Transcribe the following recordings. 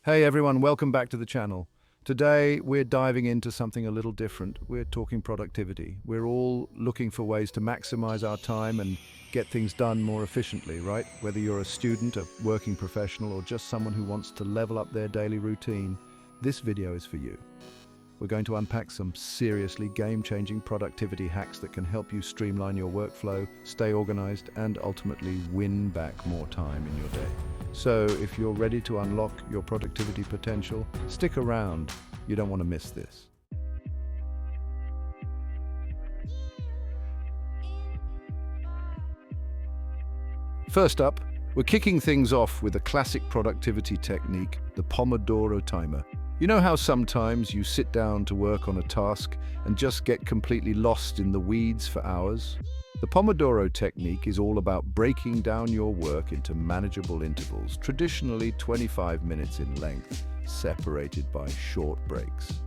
Hey everyone, welcome back to the channel. Today we're diving into something a little different. We're talking productivity. We're all looking for ways to maximize our time and get things done more efficiently, right? Whether you're a student, a working professional, or just someone who wants to level up their daily routine, this video is for you. We're going to unpack some seriously game-changing productivity hacks that can help you streamline your workflow, stay organized, and ultimately win back more time in your day. So if you're ready to unlock your productivity potential, stick around. You don't want to miss this. First up, we're kicking things off with a classic productivity technique, the Pomodoro timer. You know how sometimes you sit down to work on a task and just get completely lost in the weeds for hours? The Pomodoro technique is all about breaking down your work into manageable intervals, traditionally 25 minutes in length, separated by short breaks.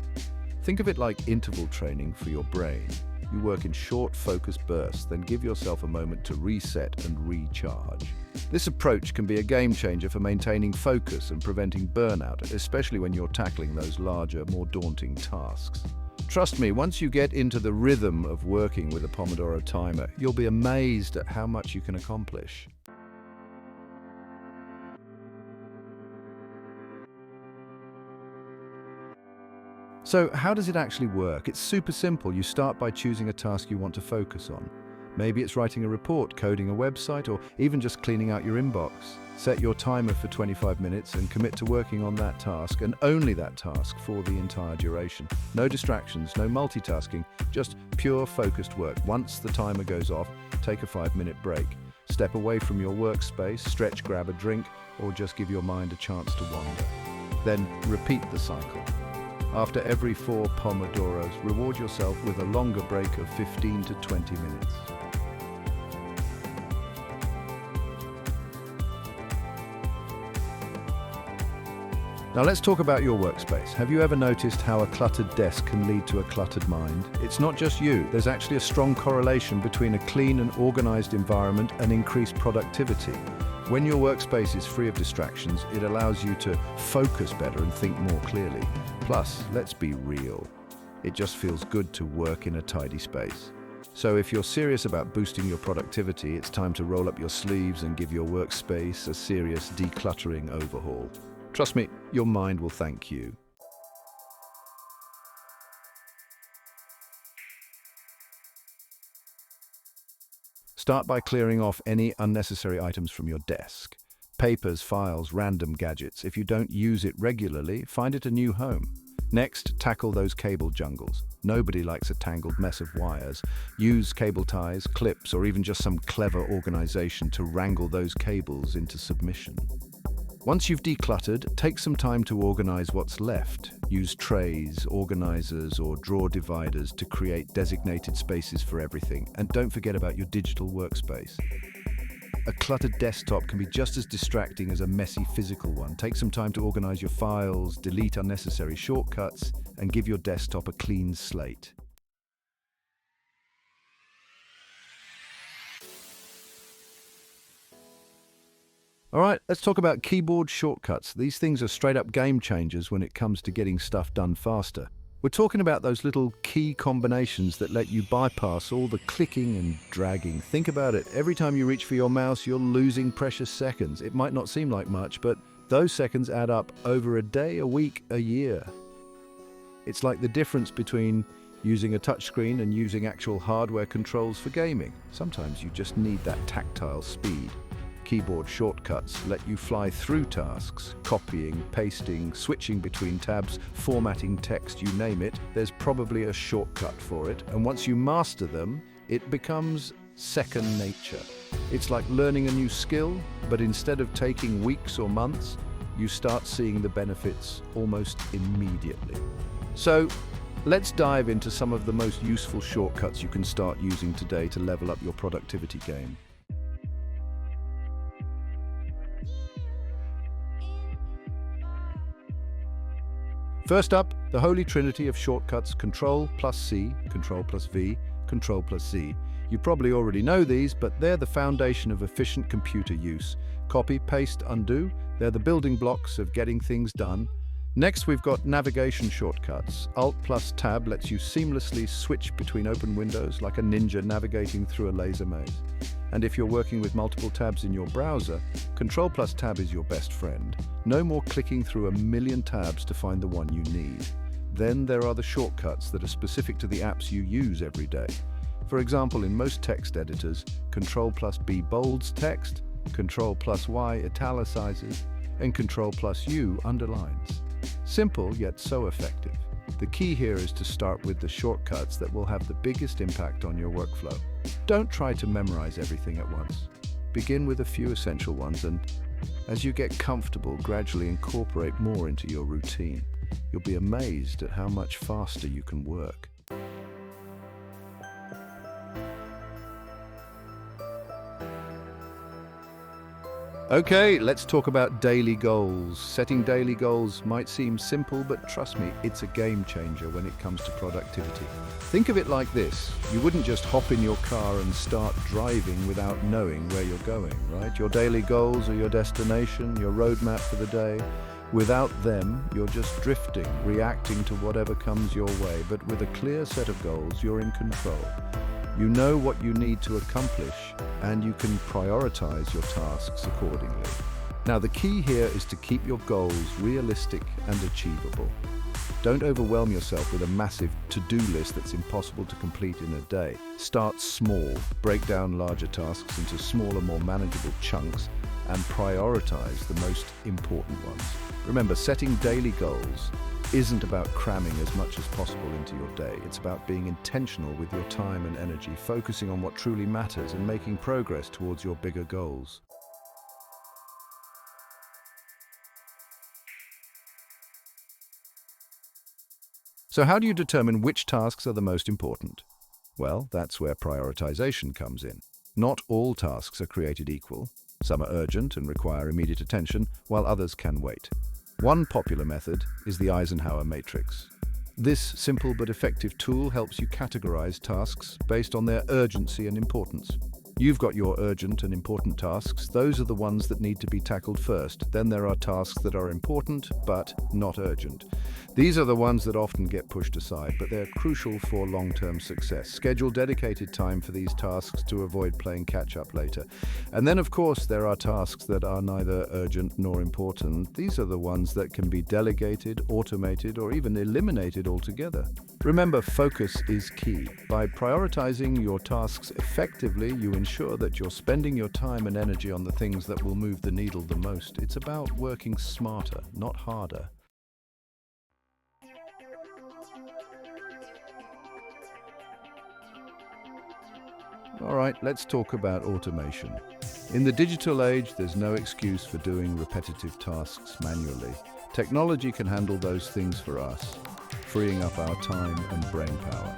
Think of it like interval training for your brain. You work in short, focused bursts, then give yourself a moment to reset and recharge. This approach can be a game changer for maintaining focus and preventing burnout, especially when you're tackling those larger, more daunting tasks. Trust me, once you get into the rhythm of working with a Pomodoro timer, you'll be amazed at how much you can accomplish. So how does it actually work? It's super simple. You start by choosing a task you want to focus on. Maybe it's writing a report, coding a website, or even just cleaning out your inbox. Set your timer for 25 minutes and commit to working on that task, and only that task, for the entire duration. No distractions, no multitasking, just pure focused work. Once the timer goes off, take a 5-minute break. Step away from your workspace, stretch, grab a drink, or just give your mind a chance to wander. Then repeat the cycle. After every 4 Pomodoros, reward yourself with a longer break of 15 to 20 minutes. Now let's talk about your workspace. Have you ever noticed how a cluttered desk can lead to a cluttered mind? It's not just you. There's actually a strong correlation between a clean and organized environment and increased productivity. When your workspace is free of distractions, it allows you to focus better and think more clearly. Plus, let's be real. It just feels good to work in a tidy space. So if you're serious about boosting your productivity, it's time to roll up your sleeves and give your workspace a serious decluttering overhaul. Trust me, your mind will thank you. Start by clearing off any unnecessary items from your desk. Papers, files, random gadgets. If you don't use it regularly, find it a new home. Next, tackle those cable jungles. Nobody likes a tangled mess of wires. Use cable ties, clips, or even just some clever organization to wrangle those cables into submission. Once you've decluttered, take some time to organize what's left. Use trays, organizers, or drawer dividers to create designated spaces for everything. And don't forget about your digital workspace. A cluttered desktop can be just as distracting as a messy physical one. Take some time to organize your files, delete unnecessary shortcuts, and give your desktop a clean slate. All right, let's talk about keyboard shortcuts. These things are straight up game changers when it comes to getting stuff done faster. We're talking about those little key combinations that let you bypass all the clicking and dragging. Think about it. Every time you reach for your mouse, you're losing precious seconds. It might not seem like much, but those seconds add up over a day, a week, a year. It's like the difference between using a touchscreen and using actual hardware controls for gaming. Sometimes you just need that tactile speed. Keyboard shortcuts let you fly through tasks, copying, pasting, switching between tabs, formatting text, you name it. There's probably a shortcut for it, and once you master them, it becomes second nature. It's like learning a new skill, but instead of taking weeks or months, you start seeing the benefits almost immediately. So, let's dive into some of the most useful shortcuts you can start using today to level up your productivity game. First up, the holy trinity of shortcuts: Control plus C, Control plus V, Control plus Z. You probably already know these, but they're the foundation of efficient computer use. Copy, paste, undo, they're the building blocks of getting things done. Next, we've got navigation shortcuts. Alt plus Tab lets you seamlessly switch between open windows like a ninja navigating through a laser maze. And if you're working with multiple tabs in your browser, Control plus Tab is your best friend. No more clicking through a million tabs to find the one you need. Then there are the shortcuts that are specific to the apps you use every day. For example, in most text editors, Control plus B bolds text, Control plus Y italicizes, and Control plus U underlines. Simple, yet so effective. The key here is to start with the shortcuts that will have the biggest impact on your workflow. Don't try to memorize everything at once. Begin with a few essential ones, and as you get comfortable, gradually incorporate more into your routine. You'll be amazed at how much faster you can work. Okay, let's talk about daily goals. Setting daily goals might seem simple, but trust me, it's a game changer when it comes to productivity. Think of it like this. You wouldn't just hop in your car and start driving without knowing where you're going, right? Your daily goals are your destination, your roadmap for the day. Without them, you're just drifting, reacting to whatever comes your way. But with a clear set of goals, you're in control. You know what you need to accomplish, and you can prioritize your tasks accordingly. Now, the key here is to keep your goals realistic and achievable. Don't overwhelm yourself with a massive to-do list that's impossible to complete in a day. Start small, break down larger tasks into smaller, more manageable chunks, and prioritize the most important ones. Remember, setting daily goals isn't about cramming as much as possible into your day. It's about being intentional with your time and energy, focusing on what truly matters and making progress towards your bigger goals. So how do you determine which tasks are the most important? Well, that's where prioritization comes in. Not all tasks are created equal. Some are urgent and require immediate attention, while others can wait. One popular method is the Eisenhower matrix. This simple but effective tool helps you categorize tasks based on their urgency and importance. You've got your urgent and important tasks. Those are the ones that need to be tackled first. Then there are tasks that are important but not urgent. These are the ones that often get pushed aside, but they're crucial for long-term success. Schedule dedicated time for these tasks to avoid playing catch-up later. And then, of course, there are tasks that are neither urgent nor important. These are the ones that can be delegated, automated, or even eliminated altogether. Remember, focus is key. By prioritizing your tasks effectively, you ensure that you're spending your time and energy on the things that will move the needle the most. It's about working smarter, not harder. All right, let's talk about automation. In the digital age, there's no excuse for doing repetitive tasks manually. Technology can handle those things for us, freeing up our time and brain power.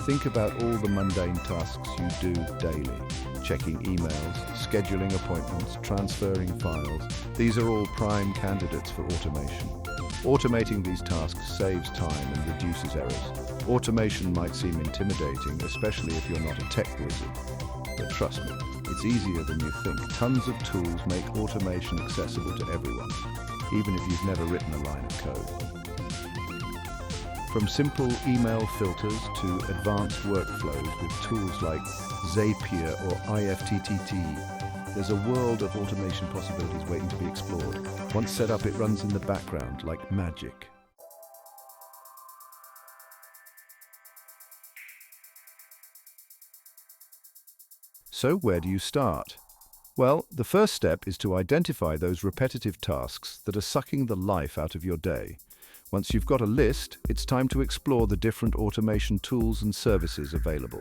Think about all the mundane tasks you do daily. Checking emails, scheduling appointments, transferring files. These are all prime candidates for automation. Automating these tasks saves time and reduces errors. Automation might seem intimidating, especially if you're not a tech wizard. But trust me, it's easier than you think. Tons of tools make automation accessible to everyone, even if you've never written a line of code. From simple email filters to advanced workflows with tools like Zapier or IFTTT, there's a world of automation possibilities waiting to be explored. Once set up, it runs in the background like magic. So where do you start? Well, the first step is to identify those repetitive tasks that are sucking the life out of your day. Once you've got a list, it's time to explore the different automation tools and services available.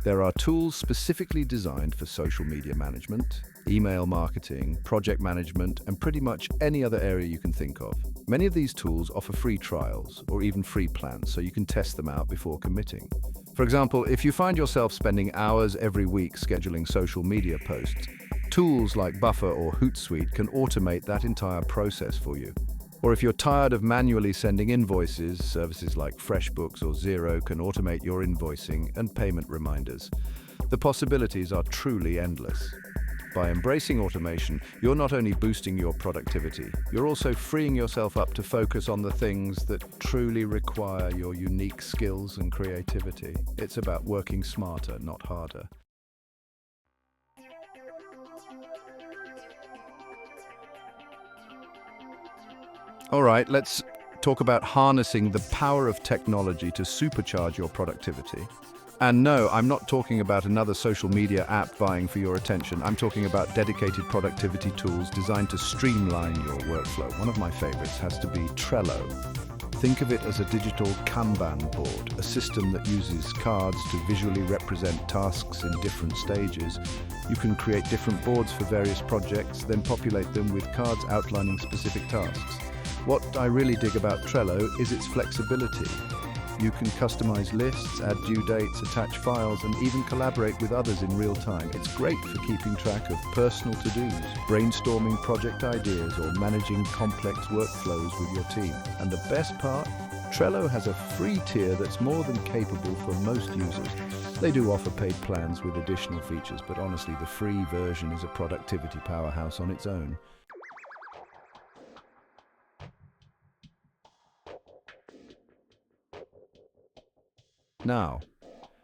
There are tools specifically designed for social media management, email marketing, project management, and pretty much any other area you can think of. Many of these tools offer free trials or even free plans, so you can test them out before committing. For example, if you find yourself spending hours every week scheduling social media posts, tools like Buffer or Hootsuite can automate that entire process for you. Or if you're tired of manually sending invoices, services like FreshBooks or Xero can automate your invoicing and payment reminders. The possibilities are truly endless. By embracing automation, you're not only boosting your productivity, you're also freeing yourself up to focus on the things that truly require your unique skills and creativity. It's about working smarter, not harder. All right, let's talk about harnessing the power of technology to supercharge your productivity. And no, I'm not talking about another social media app vying for your attention. I'm talking about dedicated productivity tools designed to streamline your workflow. One of my favorites has to be Trello. Think of it as a digital Kanban board, a system that uses cards to visually represent tasks in different stages. You can create different boards for various projects, then populate them with cards outlining specific tasks. What I really dig about Trello is its flexibility. You can customize lists, add due dates, attach files, and even collaborate with others in real time. It's great for keeping track of personal to-dos, brainstorming project ideas, or managing complex workflows with your team. And the best part? Trello has a free tier that's more than capable for most users. They do offer paid plans with additional features, but honestly, the free version is a productivity powerhouse on its own. Now,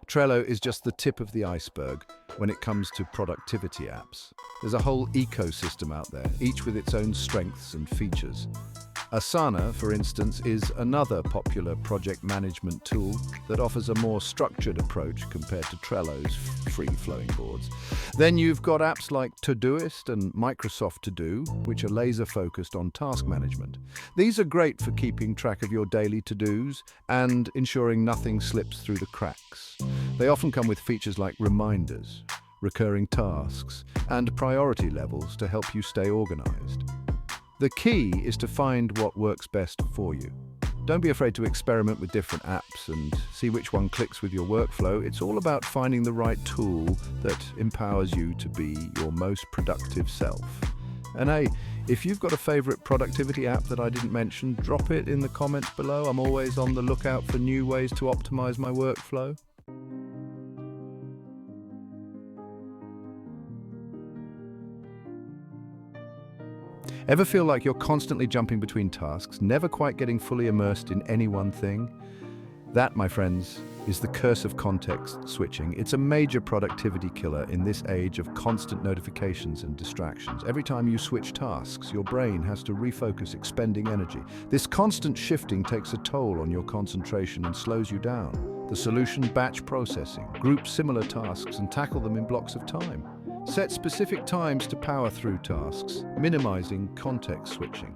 Trello is just the tip of the iceberg when it comes to productivity apps. There's a whole ecosystem out there, each with its own strengths and features. Asana, for instance, is another popular project management tool that offers a more structured approach compared to Trello's free-flowing boards. Then you've got apps like Todoist and Microsoft To Do, which are laser-focused on task management. These are great for keeping track of your daily to-dos and ensuring nothing slips through the cracks. They often come with features like reminders, recurring tasks, and priority levels to help you stay organized. The key is to find what works best for you. Don't be afraid to experiment with different apps and see which one clicks with your workflow. It's all about finding the right tool that empowers you to be your most productive self. And hey, if you've got a favorite productivity app that I didn't mention, drop it in the comments below. I'm always on the lookout for new ways to optimize my workflow. Ever feel like you're constantly jumping between tasks, never quite getting fully immersed in any one thing? That, my friends, is the curse of context switching. It's a major productivity killer in this age of constant notifications and distractions. Every time you switch tasks, your brain has to refocus, expending energy. This constant shifting takes a toll on your concentration and slows you down. The solution: batch processing. Group similar tasks and tackle them in blocks of time. Set specific times to power through tasks, minimizing context switching.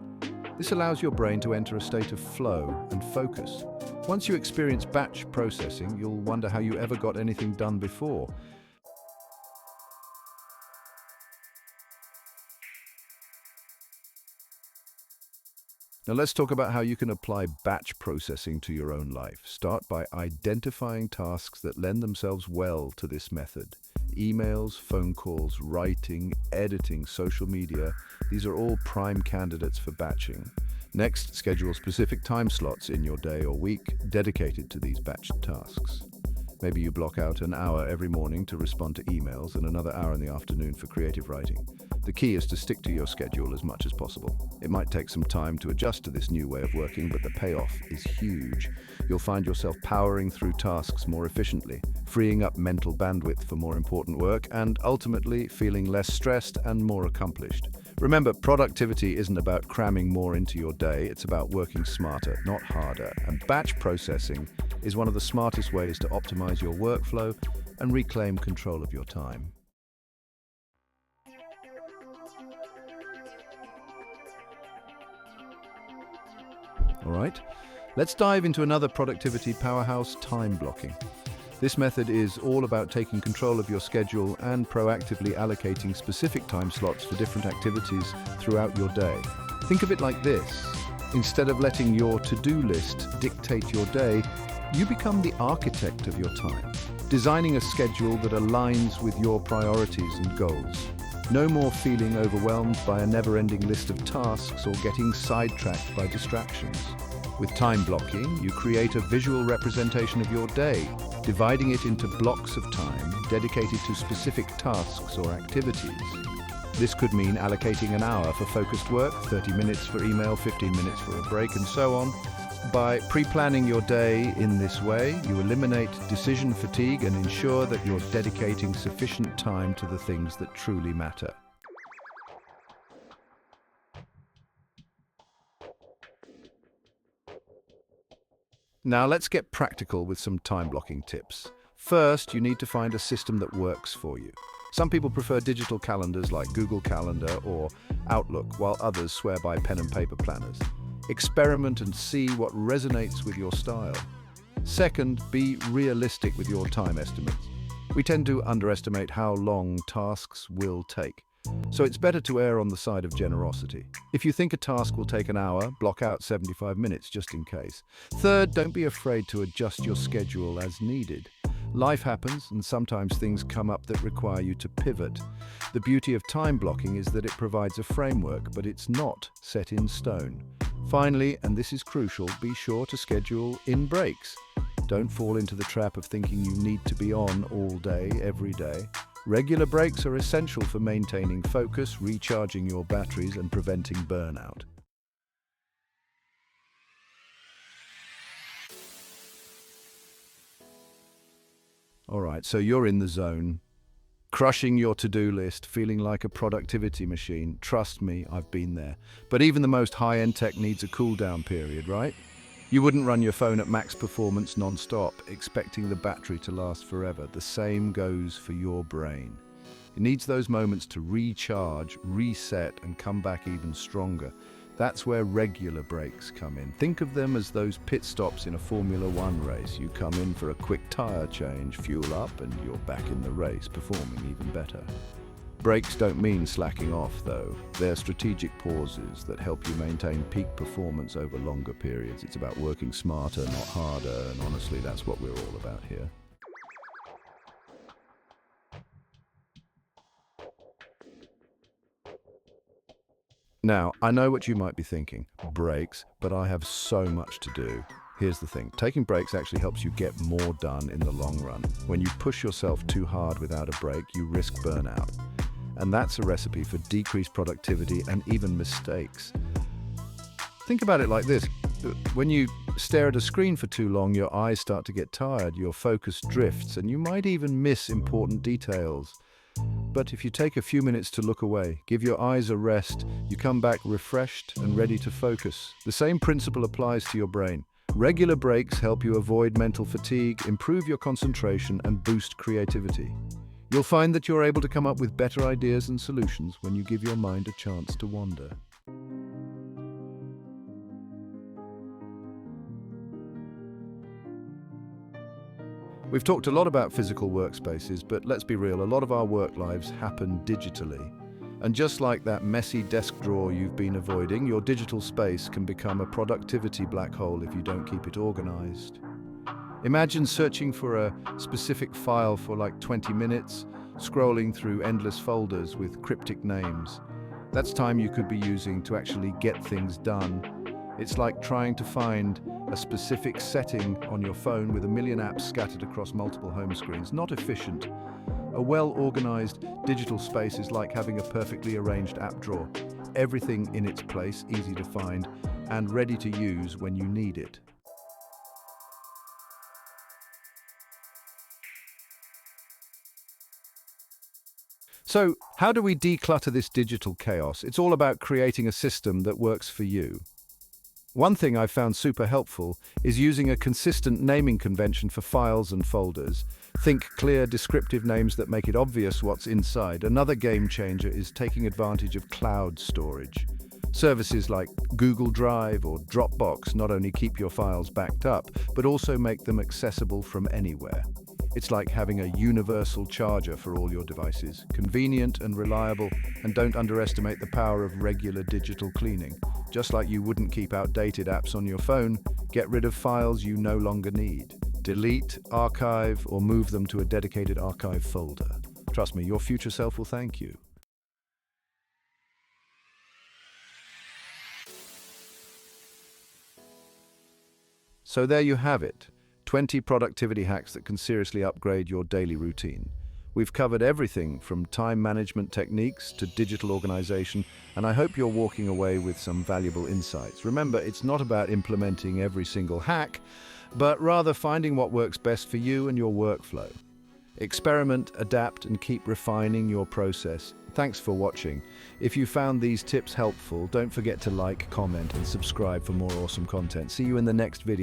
This allows your brain to enter a state of flow and focus. Once you experience batch processing, you'll wonder how you ever got anything done before. Now let's talk about how you can apply batch processing to your own life. Start by identifying tasks that lend themselves well to this method. Emails, phone calls, writing, editing, social media, these are all prime candidates for batching. Next, schedule specific time slots in your day or week dedicated to these batched tasks. Maybe you block out an hour every morning to respond to emails and another hour in the afternoon for creative writing. The key is to stick to your schedule as much as possible. It might take some time to adjust to this new way of working, but the payoff is huge. You'll find yourself powering through tasks more efficiently, freeing up mental bandwidth for more important work, and ultimately feeling less stressed and more accomplished. Remember, productivity isn't about cramming more into your day, it's about working smarter, not harder. And batch processing is one of the smartest ways to optimize your workflow and reclaim control of your time. All right, let's dive into another productivity powerhouse: time blocking. This method is all about taking control of your schedule and proactively allocating specific time slots for different activities throughout your day. Think of it like this: instead of letting your to-do list dictate your day, you become the architect of your time, designing a schedule that aligns with your priorities and goals. No more feeling overwhelmed by a never-ending list of tasks or getting sidetracked by distractions. With time blocking, you create a visual representation of your day, dividing it into blocks of time dedicated to specific tasks or activities. This could mean allocating an hour for focused work, 30 minutes for email, 15 minutes for a break, and so on. By pre-planning your day in this way, you eliminate decision fatigue and ensure that you're dedicating sufficient time to the things that truly matter. Now let's get practical with some time blocking tips. First, you need to find a system that works for you. Some people prefer digital calendars like Google Calendar or Outlook, while others swear by pen and paper planners. Experiment and see what resonates with your style. Second, be realistic with your time estimates. We tend to underestimate how long tasks will take, so it's better to err on the side of generosity. If you think a task will take an hour, block out 75 minutes just in case. Third, don't be afraid to adjust your schedule as needed. Life happens, and sometimes things come up that require you to pivot. The beauty of time blocking is that it provides a framework, but it's not set in stone. Finally, and this is crucial, be sure to schedule in breaks. Don't fall into the trap of thinking you need to be on all day, every day. Regular breaks are essential for maintaining focus, recharging your batteries, and preventing burnout. All right, so you're in the zone, crushing your to-do list, feeling like a productivity machine. Trust me, I've been there. But even the most high-end tech needs a cool-down period, right? You wouldn't run your phone at max performance non-stop, expecting the battery to last forever. The same goes for your brain. It needs those moments to recharge, reset, and come back even stronger. That's where regular breaks come in. Think of them as those pit stops in a Formula One race. You come in for a quick tire change, fuel up, and you're back in the race, performing even better. Breaks don't mean slacking off, though. They're strategic pauses that help you maintain peak performance over longer periods. It's about working smarter, not harder, and honestly, that's what we're all about here. Now, I know what you might be thinking, breaks, but I have so much to do. Here's the thing, taking breaks actually helps you get more done in the long run. When you push yourself too hard without a break, you risk burnout. And that's a recipe for decreased productivity and even mistakes. Think about it like this. When you stare at a screen for too long, your eyes start to get tired, your focus drifts, and you might even miss important details. But if you take a few minutes to look away, give your eyes a rest, you come back refreshed and ready to focus. The same principle applies to your brain. Regular breaks help you avoid mental fatigue, improve your concentration, and boost creativity. You'll find that you're able to come up with better ideas and solutions when you give your mind a chance to wander. We've talked a lot about physical workspaces, but let's be real, a lot of our work lives happen digitally. And just like that messy desk drawer you've been avoiding, your digital space can become a productivity black hole if you don't keep it organized. Imagine searching for a specific file for like 20 minutes, scrolling through endless folders with cryptic names. That's time you could be using to actually get things done. It's like trying to find a specific setting on your phone with a million apps scattered across multiple home screens. Not efficient. A well-organized digital space is like having a perfectly arranged app drawer. Everything in its place, easy to find, and ready to use when you need it. So, how do we declutter this digital chaos? It's all about creating a system that works for you. One thing I've found super helpful is using a consistent naming convention for files and folders. Think clear, descriptive names that make it obvious what's inside. Another game changer is taking advantage of cloud storage. Services like Google Drive or Dropbox not only keep your files backed up, but also make them accessible from anywhere. It's like having a universal charger for all your devices. Convenient and reliable, and don't underestimate the power of regular digital cleaning. Just like you wouldn't keep outdated apps on your phone, get rid of files you no longer need. Delete, archive, or move them to a dedicated archive folder. Trust me, your future self will thank you. So there you have it. 20 productivity hacks that can seriously upgrade your daily routine. We've covered everything from time management techniques to digital organization, and I hope you're walking away with some valuable insights. Remember, it's not about implementing every single hack, but rather finding what works best for you and your workflow. Experiment, adapt, and keep refining your process. Thanks for watching. If you found these tips helpful, don't forget to like, comment, and subscribe for more awesome content. See you in the next video.